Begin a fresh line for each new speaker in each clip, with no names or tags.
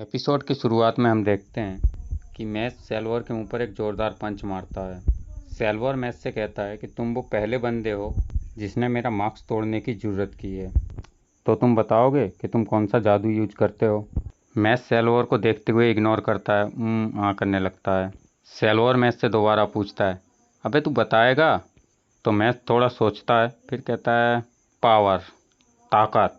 Episode की शुरुआत में हम देखते हैं कि मैस सैल्वर के मुंह पर एक जोरदार पंच मारता है। सैल्वर मैस से कहता है कि तुम वो पहले बंदे हो जिसने मेरा मास्क तोड़ने की जुर्रत की है, तो तुम बताओगे कि तुम कौन सा जादू यूज करते हो। मैस सैल्वर को देखते हुए इग्नोर करता है, करने लगता है। सैल्वर मैस से दोबारा पूछता है, अबे तू बताएगा। तो मैस थोड़ा सोचता है, फिर कहता है पावर, ताकत।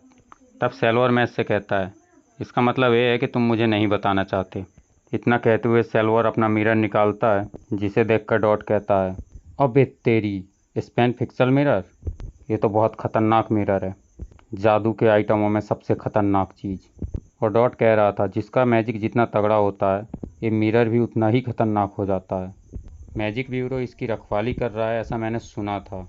तब सैल्वर मैस से कहता है, इसका मतलब ये है कि तुम मुझे नहीं बताना चाहते। इतना कहते हुए सैल्वर अपना मिरर निकालता है, जिसे देखकर डॉट कहता है, अबे तेरी, स्पेन फिक्सल मिरर, ये तो बहुत खतरनाक मिरर है, जादू के आइटमों में सबसे खतरनाक चीज़। और डॉट कह रहा था, जिसका मैजिक जितना तगड़ा होता है, ये मिरर भी उतना ही खतरनाक हो जाता है। मैजिक ब्यूरो इसकी रखवाली कर रहा है, ऐसा मैंने सुना था।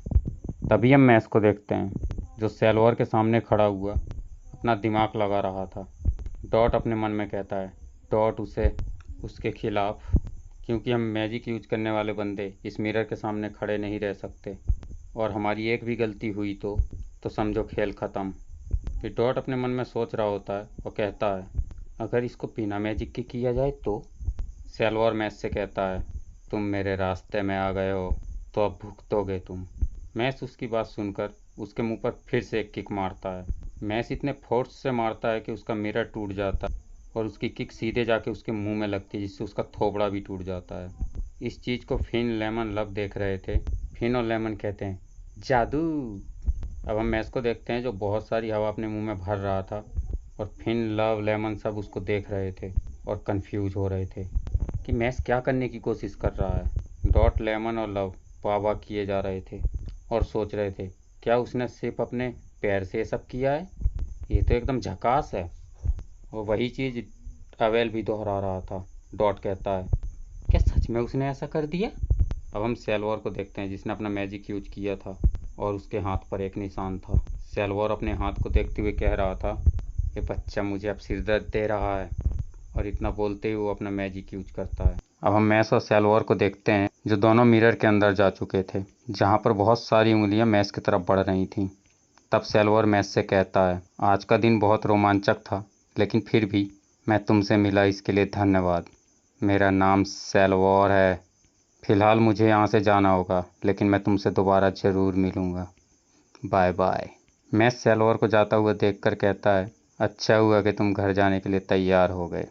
तभी हम मैस को देखते हैं, जो सैल्वर के सामने खड़ा हुआ अपना दिमाग लगा रहा था। डॉट अपने मन में कहता है, डॉट उसके खिलाफ, क्योंकि हम मैजिक यूज करने वाले बंदे इस मिरर के सामने खड़े नहीं रह सकते, और हमारी एक भी गलती हुई तो समझो खेल ख़त्म। फिर डॉट अपने मन में सोच रहा होता है और कहता है, अगर इसको बिना मैजिक के किया जाए तो। सैल्वर मैस से कहता है, तुम मेरे रास्ते में आ गए हो, तो अब भुगतोगे तुम। मैस उसकी बात सुनकर उसके मुंह पर फिर से एक किक मारता है। मैस इतने फोर्स से मारता है कि उसका मिरर टूट जाता है, और उसकी किक सीधे जाके उसके मुंह में लगती है, जिससे उसका थोबड़ा भी टूट जाता है। इस चीज़ को फिन, लेमन, लब देख रहे थे। फिन और लेमन कहते हैं, जादू। अब हम मैस को देखते हैं, जो बहुत सारी हवा अपने मुंह में भर रहा था, और फिन, लव, लेमन सब उसको देख रहे थे और कंफ्यूज हो रहे थे कि मैस क्या करने की कोशिश कर रहा है। डॉट, लेमन और लव वाह वाह किए जा रहे थे और सोच रहे थे, क्या उसने सिर्फ अपने पैर से ये सब किया है, ये तो एकदम झकास है। और वही चीज़ अवेल भी दोहरा रहा था। डॉट कहता है, क्या सच में उसने ऐसा कर दिया। अब हम सैल्वर को देखते हैं, जिसने अपना मैजिक यूज किया था और उसके हाथ पर एक निशान था। सैल्वर अपने हाथ को देखते हुए कह रहा था, ये बच्चा मुझे अब सिर दर्द दे रहा है, और इतना बोलते ही वो अपना मैजिक यूज करता है। अब हम मैस और सैल्वर को देखते हैं, जो दोनों मिरर के अंदर जा चुके थे, जहाँ पर बहुत सारी उंगलियां मैस की तरफ बढ़ रही थीं। तब सैल्वर मैस से कहता है, आज का दिन बहुत रोमांचक था, लेकिन फिर भी मैं तुमसे मिला इसके लिए धन्यवाद। मेरा नाम सैल्वर है। फिलहाल मुझे यहाँ से जाना होगा, लेकिन मैं तुमसे दोबारा ज़रूर मिलूँगा। Bye bye. मैस सैल्वर को जाता हुआ देखकर कहता है, अच्छा हुआ कि तुम घर जाने के लिए तैयार हो गए।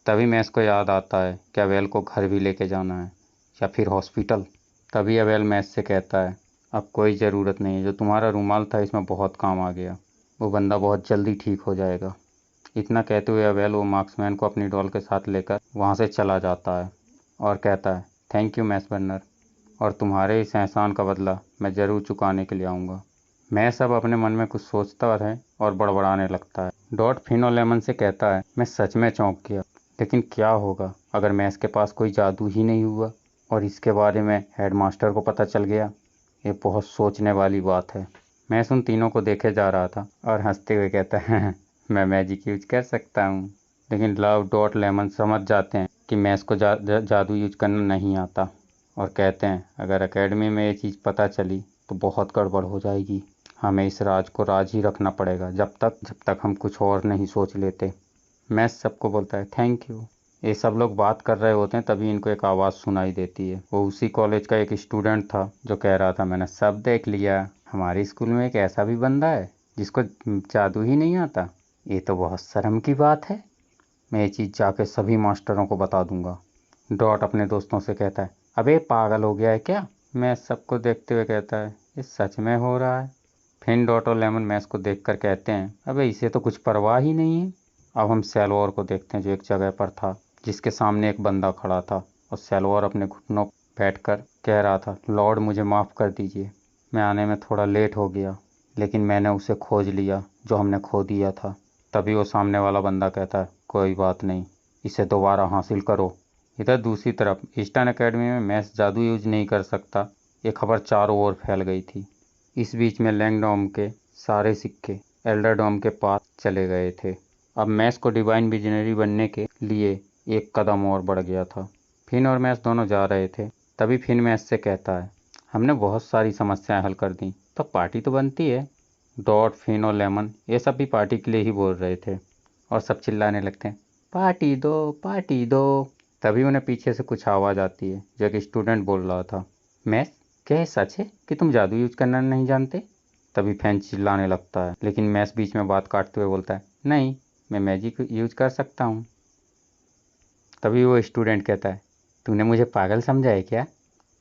तभी मैस को याद आता है कि अवेल को घर भी लेके जाना है, या फिर हॉस्पिटल। तभी अवेल मैस से कहता है, अब कोई ज़रूरत नहीं है, जो तुम्हारा रुमाल था इसमें बहुत काम आ गया, वो बंदा बहुत जल्दी ठीक हो जाएगा। इतना कहते हुए अवेल वो मार्क्समैन को अपनी डॉल के साथ लेकर वहाँ से चला जाता है और कहता है, थैंक यू मैस बर्नर, और तुम्हारे इस एहसान का बदला मैं ज़रूर चुकाने के लिए आऊँगा। मैं सब अपने मन में कुछ सोचता है और बड़बड़ाने लगता है। डॉट फिन और लेमन से कहता है, मैं सच में चौंक गया, लेकिन क्या होगा अगर मैस के पास कोई जादू ही नहीं हुआ और इसके बारे में हेडमास्टर को पता चल गया। ये बहुत सोचने वाली बात है। मैं उन तीनों को देखे जा रहा था और हंसते हुए कहता है, मैं मैजिक यूज कर सकता हूँ। लेकिन लव, डॉट, लेमन समझ जाते हैं कि मैस को जादू यूज करना नहीं आता, और कहते हैं, अगर एकेडमी में ये चीज़ पता चली तो बहुत गड़बड़ हो जाएगी। हमें इस राज को राज ही रखना पड़ेगा, जब तक हम कुछ और नहीं सोच लेते। मैस सबको बोलता है, थैंक यू। ये सब लोग बात कर रहे होते हैं, तभी इनको एक आवाज़ सुनाई देती है। वो उसी कॉलेज का एक स्टूडेंट था, जो कह रहा था, मैंने सब देख लिया, हमारे स्कूल में एक ऐसा भी बंदा है जिसको जादू ही नहीं आता। ये तो बहुत शर्म की बात है। मैं ये चीज़ जाके सभी मास्टरों को बता दूंगा। डॉट अपने दोस्तों से कहता है, अबे पागल हो गया है क्या। मैस सबको देखते हुए कहता है, ये सच में हो रहा है। फिन, डॉट और लेमन मैस को देखकर कहते हैं, अबे इसे तो कुछ परवाह ही नहीं है। अब हम सैल्वर को देखते हैं, जो एक जगह पर था, जिसके सामने एक बंदा खड़ा था, और सैल्वर अपने घुटनों बैठकर कह रहा था, लॉर्ड मुझे माफ़ कर दीजिए, मैं आने में थोड़ा लेट हो गया, लेकिन मैंने उसे खोज लिया जो हमने खो दिया था। तभी वो सामने वाला बंदा कहता है, कोई बात नहीं, इसे दोबारा हासिल करो। इधर दूसरी तरफ ईस्टर्न एकेडमी में मैस जादू यूज नहीं कर सकता, ये खबर चारों ओर फैल गई थी। इस बीच में लैंगडॉम के सारे सिक्के एल्डरडॉम के पास चले गए थे। अब मैस को डिवाइन विजनरी बनने के लिए एक कदम और बढ़ गया था। फिन और मैस दोनों जा रहे थे। तभी फिन मैस से कहता है, हमने बहुत सारी समस्याएं हल कर दी, तो पार्टी तो बनती है। डॉट, फिन और लेमन ये सब भी पार्टी के लिए ही बोल रहे थे, और सब चिल्लाने लगते हैं, पार्टी दो, पार्टी दो। तभी उन्हें पीछे से कुछ आवाज़ आती है जो एक स्टूडेंट बोल रहा था, मैथ, क्या ये सच है कि तुम जादू यूज करना नहीं जानते? तभी फैन चिल्लाने लगता है, लेकिन मैथ बीच में बात काटते हुए बोलता है, नहीं, मैं मैजिक यूज कर सकता हूँ। तभी वो स्टूडेंट कहता है, तूने मुझे पागल समझा है क्या?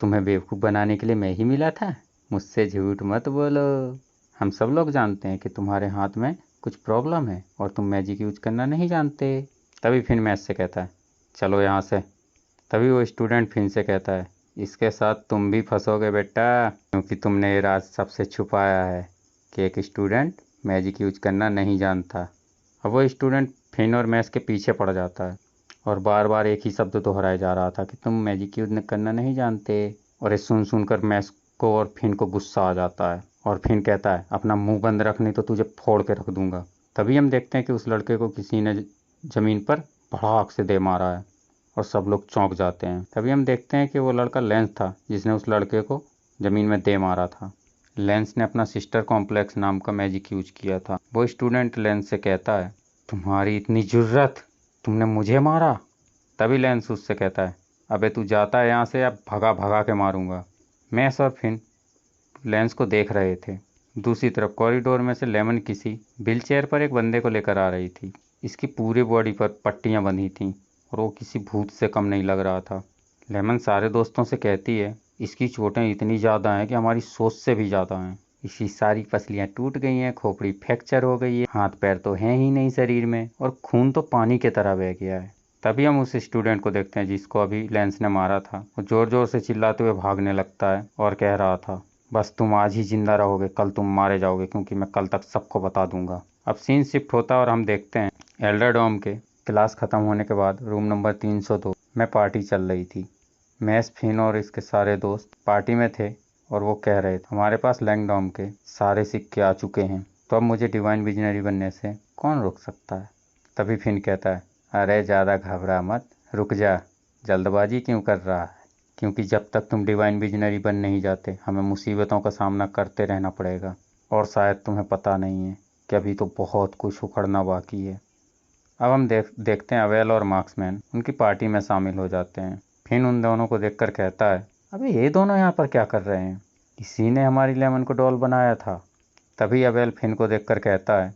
तुम्हें बेवकूफ़ बनाने के लिए मैं ही मिला था। मुझसे झूठ मत बोलो। हम सब लोग जानते हैं कि तुम्हारे हाथ में कुछ प्रॉब्लम है और तुम मैजिक यूज करना नहीं जानते। तभी फिर मैथ से कहता है, चलो यहाँ से। तभी वो स्टूडेंट फिर से कहता है, इसके साथ तुम भी फंसोगे बेटा, क्योंकि तुमने ये राज सबसे छुपाया है कि एक स्टूडेंट मैजिक यूज करना नहीं जानता। अब वो स्टूडेंट फिन और मैथ के पीछे पड़ जाता है और बार बार एक ही शब्द दोहराया जा रहा था कि तुम मैजिक यूज करना नहीं जानते। और ये सुनकर मैथ को और फिन को गुस्सा आ जाता है और फिन कहता है, अपना मुंह बंद रख, नहीं तो तुझे फोड़ के रख दूंगा। तभी हम देखते हैं कि उस लड़के को किसी ने ज़मीन पर भड़ाक से दे मारा है और सब लोग चौंक जाते हैं। तभी हम देखते हैं कि वो लड़का लेंस था जिसने उस लड़के को ज़मीन में दे मारा था। लेंस ने अपना सिस्टर कॉम्प्लेक्स नाम का मैजिक यूज किया था। वो स्टूडेंट लेंस से कहता है, तुम्हारी इतनी जुर्रत, तुमने मुझे मारा? तभी लेंस उससे कहता है, अबे तू जाता है यहाँ से या भगा भगा के मारूंगा। मैस और फिन लेंस को देख रहे थे। दूसरी तरफ कॉरिडोर में से लेमन किसी व्हीलचेयर पर एक बंदे को लेकर आ रही थी। इसकी पूरी बॉडी पर पट्टियां बंधी थीं और वो किसी भूत से कम नहीं लग रहा था। लेमन सारे दोस्तों से कहती है, इसकी चोटें इतनी ज़्यादा हैं कि हमारी सोच से भी ज़्यादा हैं। इसकी सारी पसलियाँ टूट गई हैं, खोपड़ी फ्रैक्चर हो गई है, हाथ पैर तो हैं ही नहीं शरीर में, और खून तो पानी की तरह बह गया है। तभी हम उस स्टूडेंट को देखते हैं जिसको अभी लेंस ने मारा था। वो ज़ोर ज़ोर से चिल्लाते हुए भागने लगता है और कह रहा था, बस तुम आज ही जिंदा रहोगे, कल तुम मारे जाओगे, क्योंकि मैं कल तक सबको बता दूंगा। अब सीन शिफ्ट होता है और हम देखते हैं एल्डर डोम के क्लास ख़त्म होने के बाद रूम नंबर 302 में पार्टी चल रही थी। मैस, फिन और इसके सारे दोस्त पार्टी में थे और वो कह रहे थे, हमारे पास लैंगडॉम के सारे सिक्के आ चुके हैं, तो अब मुझे डिवाइन विजनरी बनने से कौन रोक सकता है? तभी फिन कहता है, अरे ज़्यादा घबरा मत, रुक जा, जल्दबाजी क्यों कर रहा है? क्योंकि जब तक तुम डिवाइन विजनरी बन नहीं जाते, हमें मुसीबतों का सामना करते रहना पड़ेगा। और शायद तुम्हें पता नहीं है कि अभी तो बहुत कुछ उखड़ना बाकी है। अब हम देखते हैं अवेल और मार्क्समैन उनकी पार्टी में शामिल हो जाते हैं। फिन उन दोनों को देखकर कहता है, अबे ये दोनों यहाँ पर क्या कर रहे हैं? इसी ने हमारी लेमन को डॉल बनाया था। तभी अवेल फिन को देखकर कहता है,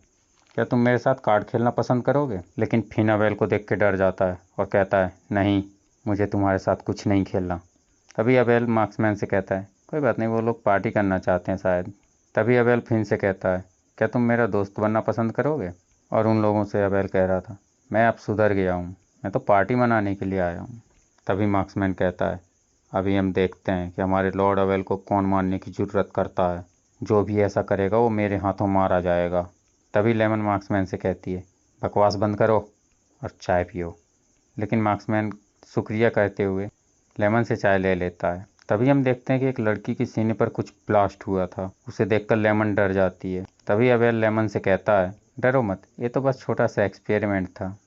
क्या तुम मेरे साथ कार्ड खेलना पसंद करोगे? लेकिन फिन अवेल को देख के डर जाता है और कहता है, नहीं, मुझे तुम्हारे साथ कुछ नहीं खेलना। तभी अवेल मार्क्समैन से कहता है, कोई बात नहीं, वो लोग पार्टी करना चाहते हैं शायद। तभी अवेल फिन से कहता है, क्या तुम मेरा दोस्त बनना पसंद करोगे? और उन लोगों से अवेल कह रहा था, मैं अब सुधर गया हूँ, मैं तो पार्टी मनाने के लिए आया हूँ। तभी मार्क्समैन कहता है, अभी हम देखते हैं कि हमारे लॉर्ड अवेल को कौन मारने की ज़रूरत करता है। जो भी ऐसा करेगा वो मेरे हाथों मारा जाएगा। तभी लेमन मार्क्समैन से कहती है, बकवास बंद करो और चाय पियो। लेकिन मार्क्समैन शुक्रिया कहते हुए लेमन से चाय ले लेता है। तभी हम देखते हैं कि एक लड़की के सीने पर कुछ ब्लास्ट हुआ था। उसे देखकर लेमन डर जाती है। तभी अवेल लेमन से कहता है, डरो मत, ये तो बस छोटा सा एक्सपेरिमेंट था।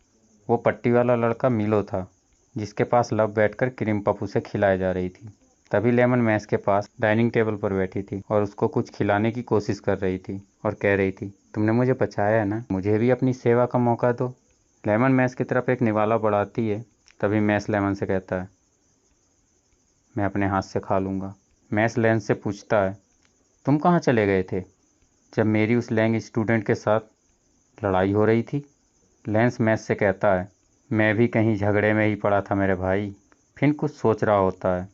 वो पट्टी वाला लड़का मिलो था जिसके पास लव बैठकर क्रीम पफ उसे खिलाई जा रही थी। तभी लेमन मैस के पास डाइनिंग टेबल पर बैठी थी और उसको कुछ खिलाने की कोशिश कर रही थी और कह रही थी, तुमने मुझे बचाया है ना, मुझे भी अपनी सेवा का मौका दो। लेमन मैस की तरफ एक निवाला बढ़ाती है। तभी मैस लेमन से कहता है, मैं अपने हाथ से खा लूँगा। मैस लेंस से पूछता है, तुम कहाँ चले गए थे जब मेरी उस लैंग स्टूडेंट के साथ लड़ाई हो रही थी? लेंस मैस से कहता है, मैं भी कहीं झगड़े में ही पड़ा था मेरे भाई। फिर कुछ सोच रहा होता है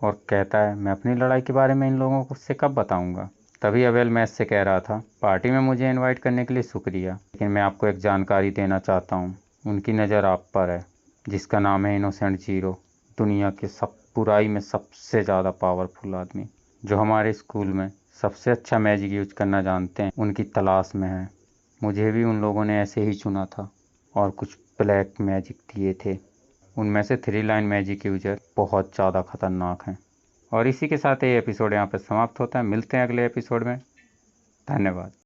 और कहता है, मैं अपनी लड़ाई के बारे में इन लोगों को से कब बताऊंगा? तभी अवेल मैस से कह रहा था, पार्टी में मुझे इनवाइट करने के लिए शुक्रिया, लेकिन मैं आपको एक जानकारी देना चाहता हूँ। उनकी नज़र आप पर है, जिसका नाम है इनोसेंट जीरो, दुनिया के सब बुराई में सबसे ज़्यादा पावरफुल आदमी, जो हमारे स्कूल में सबसे अच्छा मैजिक यूज करना जानते हैं, उनकी तलाश में है। मुझे भी उन लोगों ने ऐसे ही चुना था और कुछ ब्लैक मैजिक दिए थे। उनमें से 3 लाइन मैजिक यूजर बहुत ज़्यादा खतरनाक हैं। और इसी के साथ ये एपिसोड यहाँ पर समाप्त होता है। मिलते हैं अगले एपिसोड में। धन्यवाद।